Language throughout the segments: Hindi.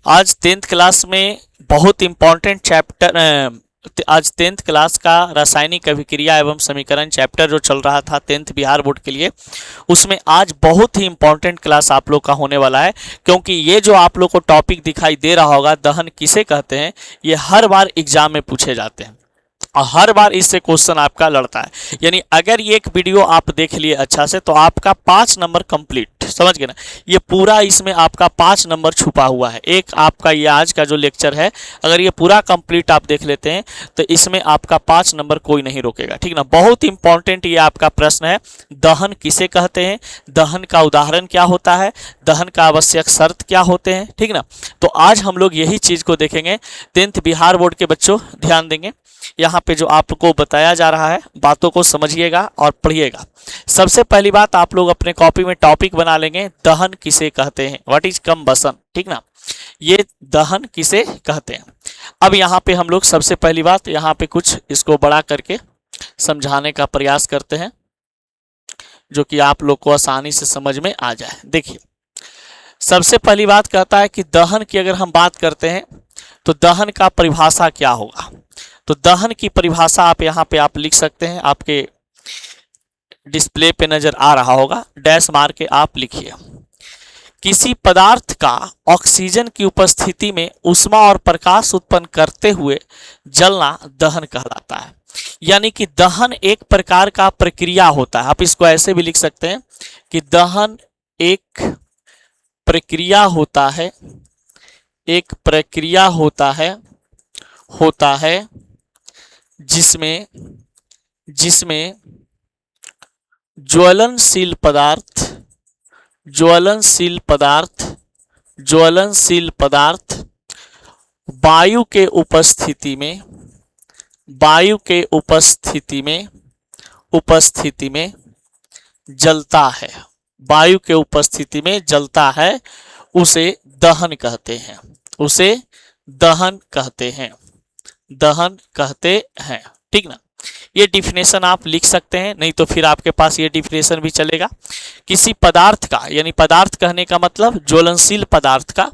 आज 10th क्लास में बहुत इम्पॉर्टेंट चैप्टर आज 10th क्लास का रासायनिक अभिक्रिया एवं समीकरण चैप्टर जो चल रहा था 10th बिहार बोर्ड के लिए, उसमें आज बहुत ही इम्पॉर्टेंट क्लास आप लोग का होने वाला है। क्योंकि ये जो आप लोग को टॉपिक दिखाई दे रहा होगा, दहन किसे कहते हैं, ये हर बार एग्जाम में पूछे जाते हैं और हर बार इससे क्वेश्चन आपका लड़ता है। यानी अगर ये एक वीडियो आप देख लिए अच्छा से तो आपका 5 नंबर कंप्लीट, समझ गए ना। ये पूरा इसमें आपका 5 नंबर छुपा हुआ है। एक आपका ये आज का जो लेक्चर है, अगर ये पूरा कंप्लीट आप देख लेते हैं तो इसमें आपका 5 नंबर कोई नहीं रोकेगा, ठीक ना। बहुत इंपॉर्टेंट ये आपका प्रश्न है, दहन किसे कहते हैं, दहन का उदाहरण क्या होता है, दहन का आवश्यक शर्त क्या होते हैं, ठीक ना। तो आज हम लोग यही चीज को देखेंगे। 10th बिहार बोर्ड के बच्चों ध्यान देंगे, यहाँ पे जो आपको बताया जा रहा है बातों को समझिएगा और पढ़िएगा। सबसे पहली बात, आप लोग अपने कॉपी में टॉपिक बना लेंगे, दहन किसे कहते हैं, व्हाट इज कंबसन, ठीक ना। ये दहन किसे कहते हैं। अब यहाँ पे हम लोग सबसे पहली बात यहाँ पे कुछ इसको बड़ा करके समझाने का प्रयास करते हैं, जो कि आप लोग को आसानी से समझ में आ जाए। देखिए, सबसे पहली बात कहता है कि दहन की अगर हम बात करते हैं तो दहन का परिभाषा क्या होगा। तो दहन की परिभाषा आप यहाँ पे आप लिख सकते हैं, आपके डिस्प्ले पे नजर आ रहा होगा, डैश मार के आप लिखिए। किसी पदार्थ का ऑक्सीजन की उपस्थिति में ऊष्मा और प्रकाश उत्पन्न करते हुए जलना दहन कहलाता है। यानी कि दहन एक प्रकार का प्रक्रिया होता है। आप इसको ऐसे भी लिख सकते हैं कि दहन एक प्रक्रिया होता है, एक प्रक्रिया होता है जिसमें ज्वलनशील पदार्थ वायु के उपस्थिति में जलता है, वायु के उपस्थिति में जलता है, उसे दहन कहते हैं, उसे दहन कहते हैं, ठीक ना। ये डिफिनेशन आप लिख सकते हैं, नहीं तो फिर आपके पास ये डिफिनेशन भी चलेगा। किसी पदार्थ का, यानी पदार्थ कहने का मतलब ज्वलनशील पदार्थ का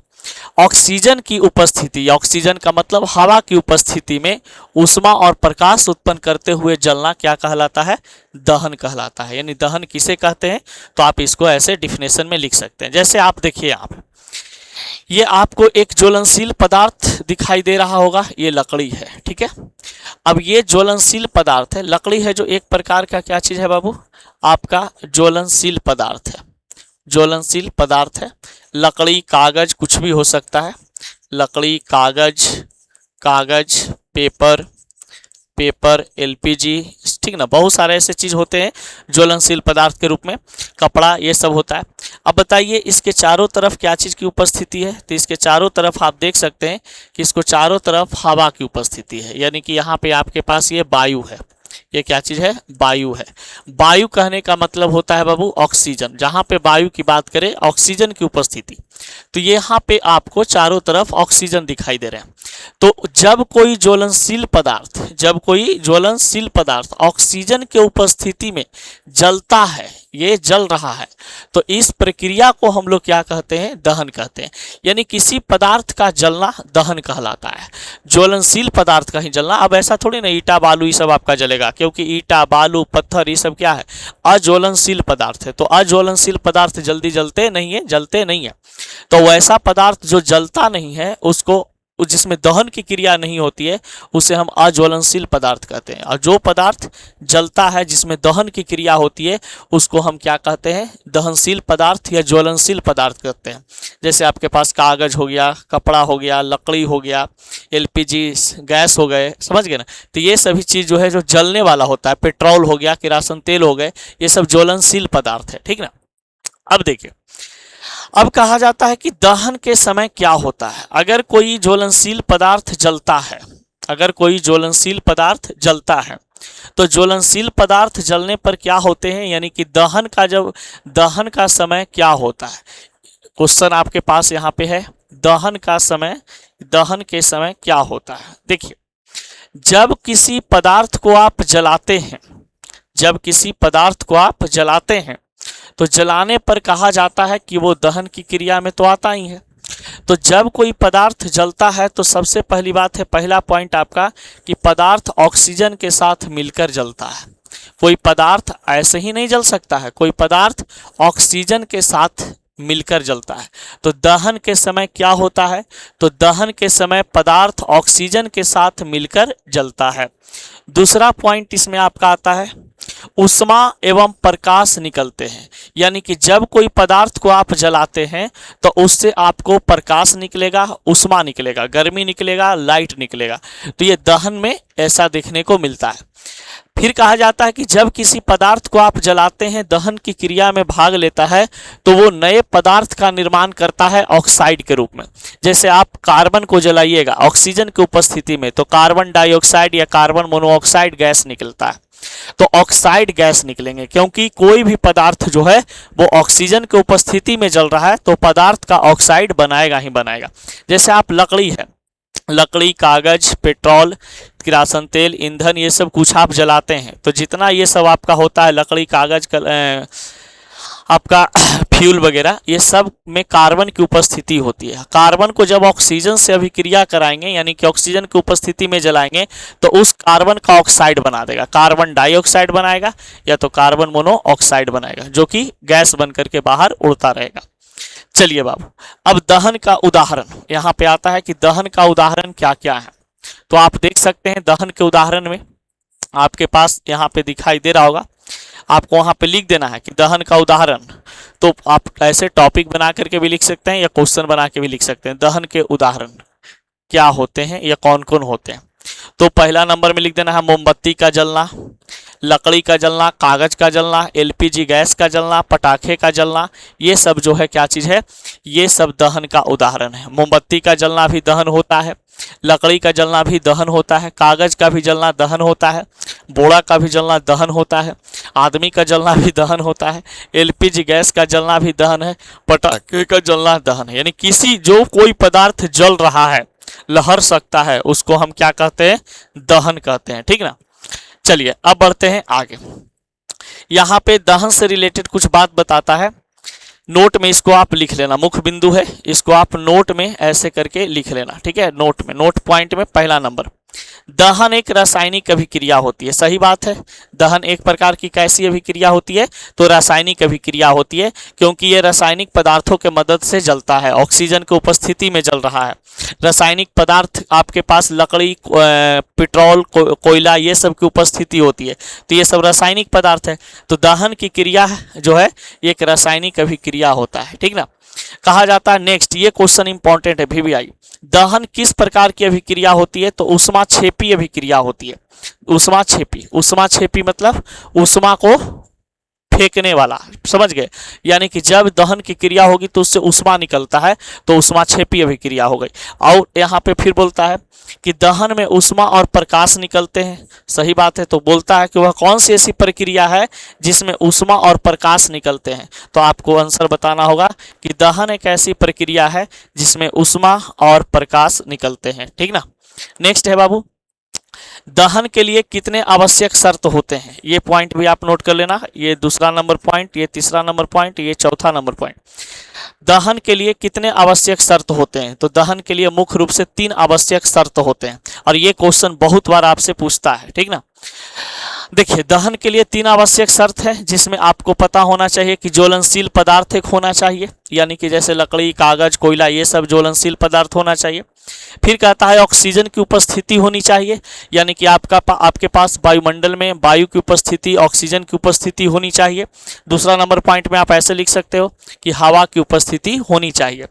ऑक्सीजन की उपस्थिति, ऑक्सीजन का मतलब हवा की उपस्थिति में ऊष्मा और प्रकाश उत्पन्न करते हुए जलना क्या कहलाता है, दहन कहलाता है। यानी दहन किसे कहते हैं, तो आप इसको ऐसे डिफिनेशन में लिख सकते हैं। जैसे आप देखिए, आप ये आपको एक ज्वलनशील पदार्थ दिखाई दे रहा होगा, ये लकड़ी है, ठीक है। अब ये ज्वलनशील पदार्थ है, लकड़ी है जो एक प्रकार का क्या चीज है बाबू, आपका ज्वलनशील पदार्थ है, ज्वलनशील पदार्थ है। लकड़ी, कागज, कुछ भी हो सकता है, लकड़ी, कागज, पेपर, एलपीजी, ठीक ना, बहुत सारे ऐसे चीज होते हैं ज्वलनशील पदार्थ के रूप में, कपड़ा, ये सब होता है। अब बताइए, इसके चारों तरफ क्या चीज की उपस्थिति है, तो इसके चारों तरफ आप देख सकते हैं कि इसको चारों तरफ हवा की उपस्थिति है। यानी कि यहाँ पे आपके पास ये वायु है, ये क्या चीज है, वायु है। वायु कहने का मतलब होता है बाबू ऑक्सीजन। जहां पे वायु की बात करें, ऑक्सीजन की उपस्थिति, तो यहाँ पे आपको चारों तरफ ऑक्सीजन दिखाई दे रहे हैं। तो जब कोई ज्वलनशील पदार्थ ऑक्सीजन के उपस्थिति में जलता है, ये जल रहा है, तो इस प्रक्रिया को हम लोग क्या कहते हैं, दहन कहते हैं। यानी किसी पदार्थ का जलना दहन कहलाता है, ज्वलनशील पदार्थ का ही जलना। अब ऐसा थोड़ी ना ईटा बालू ये सब आपका जलेगा, क्योंकि ईटा बालू पत्थर ये सब क्या है, अज्वलनशील पदार्थ है। तो अज्वलनशील पदार्थ जल्दी जलते नहीं है। तो वैसा पदार्थ जो जलता नहीं है, उसको, जिसमें दहन की क्रिया नहीं होती है, उसे हम अज्वलनशील पदार्थ कहते हैं। और जो पदार्थ जलता है, जिसमें दहन की क्रिया होती है, उसको हम क्या कहते हैं, दहनशील पदार्थ या ज्वलनशील पदार्थ कहते हैं। जैसे आपके पास कागज हो गया, कपड़ा हो गया, लकड़ी हो गया, एलपीजी गैस हो गए, समझ गए ना। तो ये सभी चीज जो है, जो जलने वाला होता है, पेट्रोल हो गया, किरासन तेल हो गए, ये सब ज्वलनशील पदार्थ है, ठीक ना। अब देखिए, अब कहा जाता है कि दहन के समय क्या होता है। अगर कोई ज्वलनशील पदार्थ जलता है, तो ज्वलनशील पदार्थ जलने पर क्या होते हैं, यानी कि दहन का समय क्या होता है। क्वेश्चन आपके पास यहाँ पे है, दहन के समय क्या होता है। देखिए, जब किसी पदार्थ को आप जलाते हैं, तो जलाने पर कहा जाता है कि वो दहन की क्रिया में तो आता ही है। तो जब कोई पदार्थ जलता है तो सबसे पहली बात है, पहला पॉइंट आपका, कि पदार्थ ऑक्सीजन के साथ मिलकर जलता है। कोई पदार्थ ऐसे ही नहीं जल सकता है, कोई पदार्थ ऑक्सीजन के साथ मिलकर जलता है। तो दहन के समय क्या होता है, तो दहन के समय पदार्थ ऑक्सीजन के साथ मिलकर जलता है। दूसरा पॉइंट इसमें आपका आता है, ऊष्मा एवं प्रकाश निकलते हैं। यानी कि जब कोई पदार्थ को आप जलाते हैं तो उससे आपको प्रकाश निकलेगा, ऊष्मा निकलेगा, गर्मी निकलेगा, लाइट निकलेगा। तो ये दहन में ऐसा देखने को मिलता है। फिर कहा जाता है कि जब किसी पदार्थ को आप जलाते हैं, दहन की क्रिया में भाग लेता है, तो वो नए पदार्थ का निर्माण करता है ऑक्साइड के रूप में। जैसे आप कार्बन को जलाइएगा ऑक्सीजन की उपस्थिति में, तो कार्बन डाइऑक्साइड या कार्बन मोनोऑक्साइड गैस निकलता है। तो ऑक्साइड गैस निकलेंगे, क्योंकि कोई भी पदार्थ जो है वो ऑक्सीजन की उपस्थिति में जल रहा है, तो पदार्थ का ऑक्साइड बनाएगा ही बनाएगा। जैसे आप लकड़ी है, लकड़ी, कागज, पेट्रोल, किरासन तेल, ईंधन, ये सब कुछ आप जलाते हैं, तो जितना ये सब आपका होता है, लकड़ी, कागज, आपका फ्यूल वगैरह, ये सब में कार्बन की उपस्थिति होती है। कार्बन को जब ऑक्सीजन से अभिक्रिया कराएंगे, यानी कि ऑक्सीजन की उपस्थिति में जलाएंगे, तो उस कार्बन का ऑक्साइड बना देगा, कार्बन डाइऑक्साइड बनाएगा या तो कार्बन मोनोऑक्साइड बनाएगा, जो कि गैस बन करके बाहर उड़ता रहेगा। चलिए बाबू, अब दहन का उदाहरण यहाँ पे आता है कि दहन का उदाहरण क्या क्या है। तो आप देख सकते हैं दहन के उदाहरण में आपके पास यहाँ पे दिखाई दे रहा होगा, आपको वहाँ पे लिख देना है कि दहन का उदाहरण। तो आप ऐसे टॉपिक बना करके भी लिख सकते हैं या क्वेश्चन बना के भी लिख सकते हैं, दहन के उदाहरण क्या होते हैं या कौन कौन होते हैं। तो पहला नंबर में लिख देना है मोमबत्ती का जलना, लकड़ी का जलना, कागज का जलना, एलपीजी गैस का जलना, पटाखे का जलना, ये सब जो है क्या चीज़ है, ये सब दहन का उदाहरण है। मोमबत्ती का जलना भी दहन होता है, लकड़ी का जलना भी दहन होता है, कागज का भी जलना दहन होता है, बोरा का भी जलना दहन होता है, आदमी का जलना भी दहन होता है, एलपीजी गैस का जलना भी दहन है, पटाखे का जलना दहन है। यानी किसी जो कोई पदार्थ जल रहा है, लहर सकता है, उसको हम क्या कहते हैं, दहन कहते हैं। ठीक ना। चलिए अब बढ़ते हैं आगे। यहाँ पे दहन से रिलेटेड कुछ बात बताता है, नोट में इसको आप लिख लेना, मुख्य बिंदु है, इसको आप नोट में ऐसे करके लिख लेना। ठीक है, नोट में, नोट पॉइंट में पहला नंबर, दहन एक रासायनिक अभिक्रिया होती है। सही बात है, दहन एक प्रकार की कैसी अभिक्रिया होती है, तो रासायनिक अभिक्रिया होती है, क्योंकि ये रासायनिक पदार्थों के मदद से जलता है, ऑक्सीजन की उपस्थिति में जल रहा है। रासायनिक पदार्थ आपके पास लकड़ी, पेट्रोल, कोयला, ये सब की उपस्थिति होती है, तो ये सब रासायनिक पदार्थ है। तो दहन की क्रिया जो है एक रासायनिक अभिक्रिया होता है। ठीक ना। कहा जाता है नेक्स्ट, ये क्वेश्चन इंपॉर्टेंट है VVI, दहन किस प्रकार की अभिक्रिया होती है, तो ऊष्माक्षेपी अभिक्रिया होती है। ऊष्माक्षेपी, ऊष्माक्षेपी मतलब ऊष्मा को फेंकने वाला, समझ गए। यानी कि जब दहन की क्रिया होगी तो उससे ऊष्मा निकलता है, तो ऊष्माक्षेपी अभिक्रिया हो गई। और यहाँ पे फिर बोलता है कि दहन में ऊष्मा और प्रकाश निकलते हैं। सही बात है, तो बोलता है कि वह कौन सी ऐसी प्रक्रिया है जिसमें ऊष्मा और प्रकाश निकलते हैं। तो आपको आंसर बताना होगा कि दहन एक ऐसी प्रक्रिया है जिसमें ऊष्मा और प्रकाश निकलते हैं। ठीक ना। नेक्स्ट है बाबू, दहन के लिए कितने आवश्यक शर्त होते हैं, ये पॉइंट भी आप नोट कर लेना। ये दूसरा नंबर पॉइंट, ये तीसरा नंबर पॉइंट, ये चौथा नंबर पॉइंट। दहन के लिए कितने आवश्यक शर्त होते हैं, तो दहन के लिए मुख्य रूप से 3 आवश्यक शर्त होते हैं, और ये क्वेश्चन बहुत बार आपसे पूछता है। ठीक ना। देखिए, दहन के लिए 3 आवश्यक शर्त है, जिसमें आपको पता होना चाहिए कि ज्वलनशील पदार्थ एक होना चाहिए, यानी कि जैसे लकड़ी, कागज, कोयला, ये सब ज्वलनशील पदार्थ होना चाहिए। फिर कहता है ऑक्सीजन की उपस्थिति होनी चाहिए, यानी कि आपके पास वायुमंडल में वायु की उपस्थिति, ऑक्सीजन की उपस्थिति होनी चाहिए। दूसरा नंबर पॉइंट में आप ऐसे लिख सकते हो कि हवा की उपस्थिति होनी चाहिए,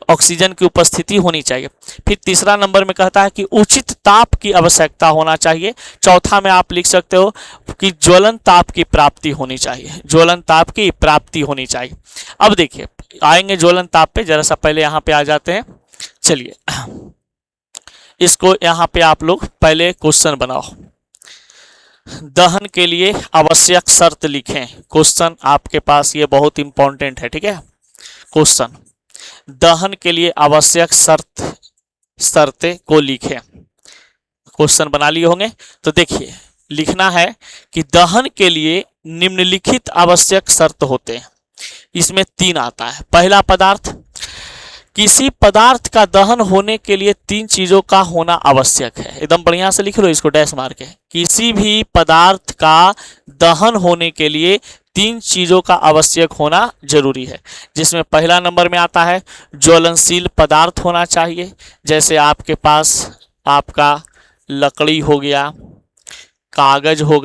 ऑक्सीजन की उपस्थिति होनी चाहिए। फिर तीसरा नंबर में कहता है कि उचित ताप की आवश्यकता होना चाहिए। चौथा में आप लिख सकते हो कि ज्वलन ताप की प्राप्ति होनी चाहिए, ज्वलन ताप की प्राप्ति होनी चाहिए। अब देखिए, आएंगे ज्वलन ताप पे, जरा सा पहले यहाँ पे आ जाते हैं। चलिए, इसको यहाँ पे आप लोग पहले क्वेश्चन बनाओ, दहन के लिए आवश्यक शर्त लिखें। क्वेश्चन आपके पास ये बहुत इंपॉर्टेंट है। ठीक है, क्वेश्चन, दहन के लिए आवश्यक शर्तें को लिखें। क्वेश्चन बना लिए होंगे, तो देखिए लिखना है कि दहन के लिए निम्नलिखित आवश्यक शर्त होते हैं। इसमें 3 आता है। पहला पदार्थ किसी पदार्थ का दहन होने के लिए तीन चीजों का होना आवश्यक है। एकदम बढ़िया से लिख लो इसको डैश मार के। किसी भी पदार्थ का दहन होने के लिए तीन चीजों का आवश्यक होना जरूरी है, जिसमें पहला नंबर में आता है ज्वलनशील पदार्थ होना चाहिए। जैसे आपके पास आपका लकड़ी हो गया, कागज हो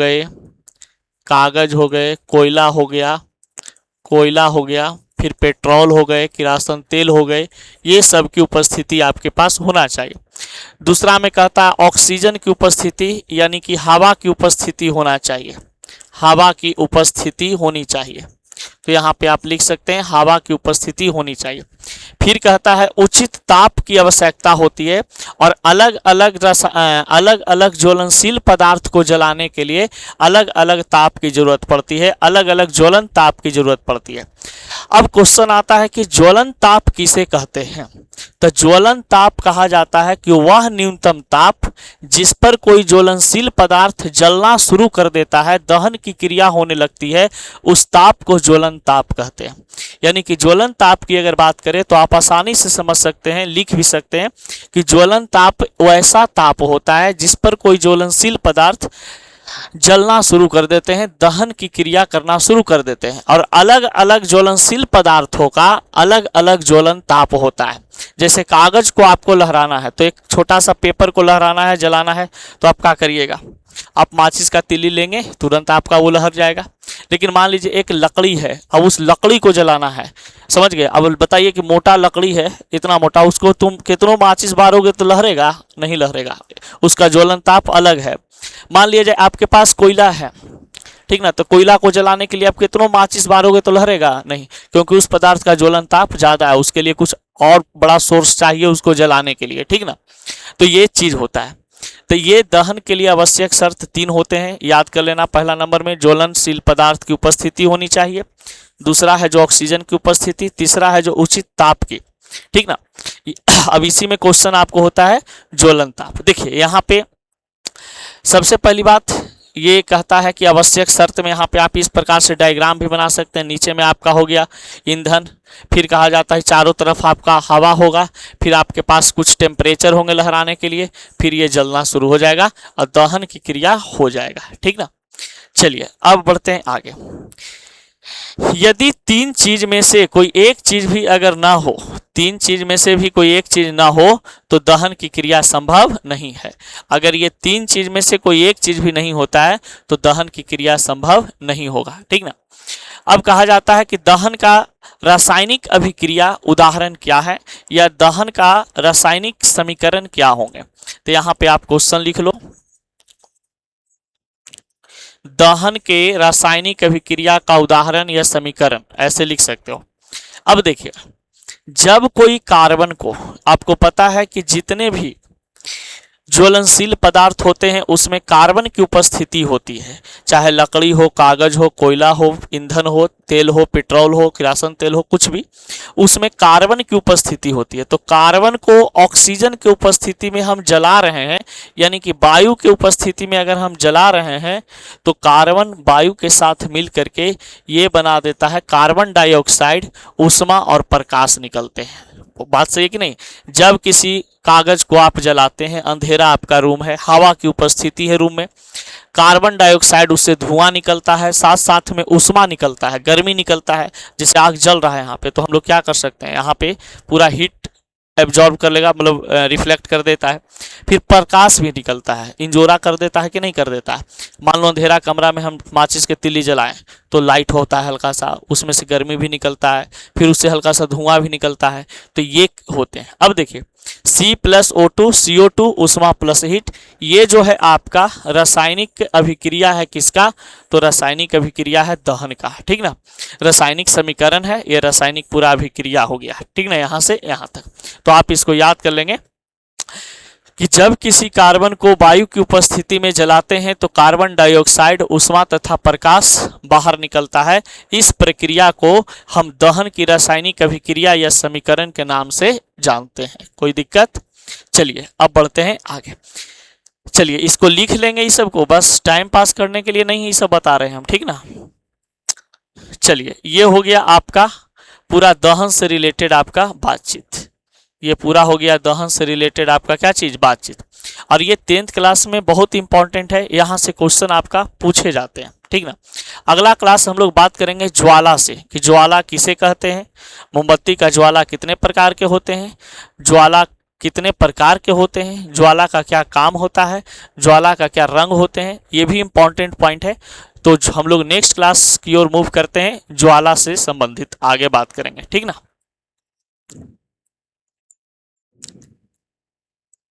गए, कोयला हो गया, फिर पेट्रोल हो गए, किरासन तेल हो गए, ये सब की उपस्थिति आपके पास होना चाहिए। दूसरा में कहता है ऑक्सीजन की उपस्थिति, यानी कि हवा की उपस्थिति होना चाहिए, हवा की उपस्थिति होनी चाहिए। तो यहाँ पे आप लिख सकते हैं हवा की उपस्थिति होनी चाहिए। फिर कहता है उचित ताप की आवश्यकता होती है और अलग अलग ज्वलनशील पदार्थ को जलाने के लिए अलग अलग ताप की जरूरत पड़ती है, अलग अलग ज्वलन ताप की जरूरत पड़ती है। अब क्वेश्चन आता है कि ज्वलन ताप किसे कहते हैं? तो ज्वलन ताप कहा जाता है कि वह न्यूनतम ताप जिस पर कोई ज्वलनशील पदार्थ जलना शुरू कर देता है, दहन की क्रिया होने लगती है, उस ताप को ज्वलन ताप कहते हैं। यानी कि ज्वलन ताप की अगर बात करें तो आप आसानी से समझ सकते हैं, लिख भी सकते हैं कि ज्वलन ताप वैसा ताप होता है जिस पर कोई ज्वलनशील पदार्थ जलना शुरू कर देते हैं, दहन की क्रिया करना शुरू कर देते हैं, और अलग अलग ज्वलनशील पदार्थों का अलग अलग ज्वलन ताप होता है। जैसे कागज को आपको लहराना है, तो एक छोटा सा पेपर को लहराना है, जलाना है, तो आप क्या करिएगा? आप माचिस का तीली लेंगे, तुरंत आपका वो लहर जाएगा। लेकिन मान लीजिए एक लकड़ी है, अब उस लकड़ी को जलाना है, समझ गए? अब बताइए कि मोटा लकड़ी है, इतना मोटा, उसको तुम कितनों माचिस बारोगे तो लहरेगा? नहीं लहरेगा, उसका ज्वलन ताप अलग है। मान लीजिए आपके पास कोयला है, ठीक ना, तो कोयला को जलाने के लिए आप कितनों माचिस बारोगे तो लहरेगा? नहीं, क्योंकि उस पदार्थ का ज्वलन ताप ज्यादा है, उसके लिए कुछ और बड़ा सोर्स चाहिए उसको जलाने के लिए, ठीक ना। तो ये चीज होता है। तो ये दहन के लिए आवश्यक शर्त तीन होते हैं, याद कर लेना। पहला नंबर में ज्वलनशील पदार्थ की उपस्थिति होनी चाहिए, दूसरा है जो ऑक्सीजन की उपस्थिति, तीसरा है जो उचित ताप की, ठीक ना। अब इसी में क्वेश्चन आपको होता है ज्वलन ताप। देखिए यहाँ पे सबसे पहली बात ये कहता है कि आवश्यक शर्त में यहाँ पे आप इस प्रकार से डायग्राम भी बना सकते हैं। नीचे में आपका हो गया ईंधन, फिर कहा जाता है चारों तरफ आपका हवा होगा, फिर आपके पास कुछ टेम्परेचर होंगे लहराने के लिए, फिर ये जलना शुरू हो जाएगा और दहन की क्रिया हो जाएगा, ठीक ना। चलिए अब बढ़ते हैं आगे। यदि तीन चीज में से कोई एक चीज भी अगर ना हो, तीन चीज में से भी कोई एक चीज ना हो तो दहन की क्रिया संभव नहीं है। अगर ये तीन चीज में से कोई एक चीज भी नहीं होता है तो दहन की क्रिया संभव नहीं होगा, ठीक ना। अब कहा जाता है कि दहन का रासायनिक अभिक्रिया उदाहरण क्या है, या दहन का रासायनिक समीकरण क्या होंगे। तो यहाँ पे आप क्वेश्चन लिख लो, दहन के रासायनिक अभिक्रिया का उदाहरण या समीकरण, ऐसे लिख सकते हो। अब देखिए, जब कोई कार्बन को, आपको पता है कि जितने भी ज्वलनशील पदार्थ होते हैं उसमें कार्बन की उपस्थिति होती है, चाहे लकड़ी हो, कागज हो, कोयला हो, ईंधन हो, तेल हो, पेट्रोल हो, किरासन तेल हो, कुछ भी, उसमें कार्बन की उपस्थिति होती है। तो कार्बन को ऑक्सीजन की उपस्थिति में हम जला रहे हैं, यानी कि वायु की उपस्थिति में अगर हम जला रहे हैं तो कार्बन वायु के साथ मिल करके ये बना देता है कार्बन डाइऑक्साइड, ऊष्मा और प्रकाश निकलते हैं। बात सही है कि नहीं? जब किसी कागज को आप जलाते हैं, अंधेरा आपका रूम है, हवा की उपस्थिति है रूम में, कार्बन डाइऑक्साइड उससे धुआं निकलता है, साथ साथ में ऊष्मा निकलता है, गर्मी निकलता है, जैसे आग जल रहा है यहाँ पे, तो हम लोग क्या कर सकते हैं, यहाँ पे पूरा हीट एब्जॉर्ब कर लेगा, मतलब रिफ्लेक्ट कर देता है। फिर प्रकाश भी निकलता है, इंजोरा कर देता है कि नहीं कर देता है। मान लो अंधेरा कमरा में हम माचिस के तिल्ली जलाएं तो लाइट होता है हल्का सा, उसमें से गर्मी भी निकलता है, फिर उससे हल्का सा धुआं भी निकलता है, तो ये होते हैं। अब देखिए C+O2 CO2 ऊष्मा प्लस हीट, ये जो है आपका रासायनिक अभिक्रिया है किसका, तो रासायनिक अभिक्रिया है दहन का, ठीक ना। रासायनिक समीकरण है, ये रासायनिक पूरा अभिक्रिया हो गया, ठीक ना, यहाँ से यहाँ तक। तो आप इसको याद कर लेंगे कि जब किसी कार्बन को वायु की उपस्थिति में जलाते हैं तो कार्बन डाइऑक्साइड, ऊष्मा तथा प्रकाश बाहर निकलता है। इस प्रक्रिया को हम दहन की रासायनिक अभिक्रिया या समीकरण के नाम से जानते हैं। कोई दिक्कत? चलिए अब बढ़ते हैं आगे। चलिए इसको लिख लेंगे, इस सब को बस टाइम पास करने के लिए नहीं, ये सब बता रहे हैं हम, ठीक ना। चलिए ये हो गया आपका पूरा दहन से रिलेटेड आपका बातचीत। ये पूरा हो गया दहन से रिलेटेड आपका क्या चीज, बातचीत। और ये 10th क्लास में बहुत इंपॉर्टेंट है, यहाँ से क्वेश्चन आपका पूछे जाते हैं, ठीक ना। अगला क्लास हम लोग बात करेंगे ज्वाला से, कि ज्वाला किसे कहते हैं, मोमबत्ती का ज्वाला कितने प्रकार के होते हैं, ज्वाला कितने प्रकार के होते हैं, ज्वाला का क्या काम होता है, ज्वाला का क्या रंग होते हैं, ये भी इंपॉर्टेंट पॉइंट है। तो हम लोग नेक्स्ट क्लास की ओर मूव करते हैं, ज्वाला से संबंधित आगे बात करेंगे, ठीक ना।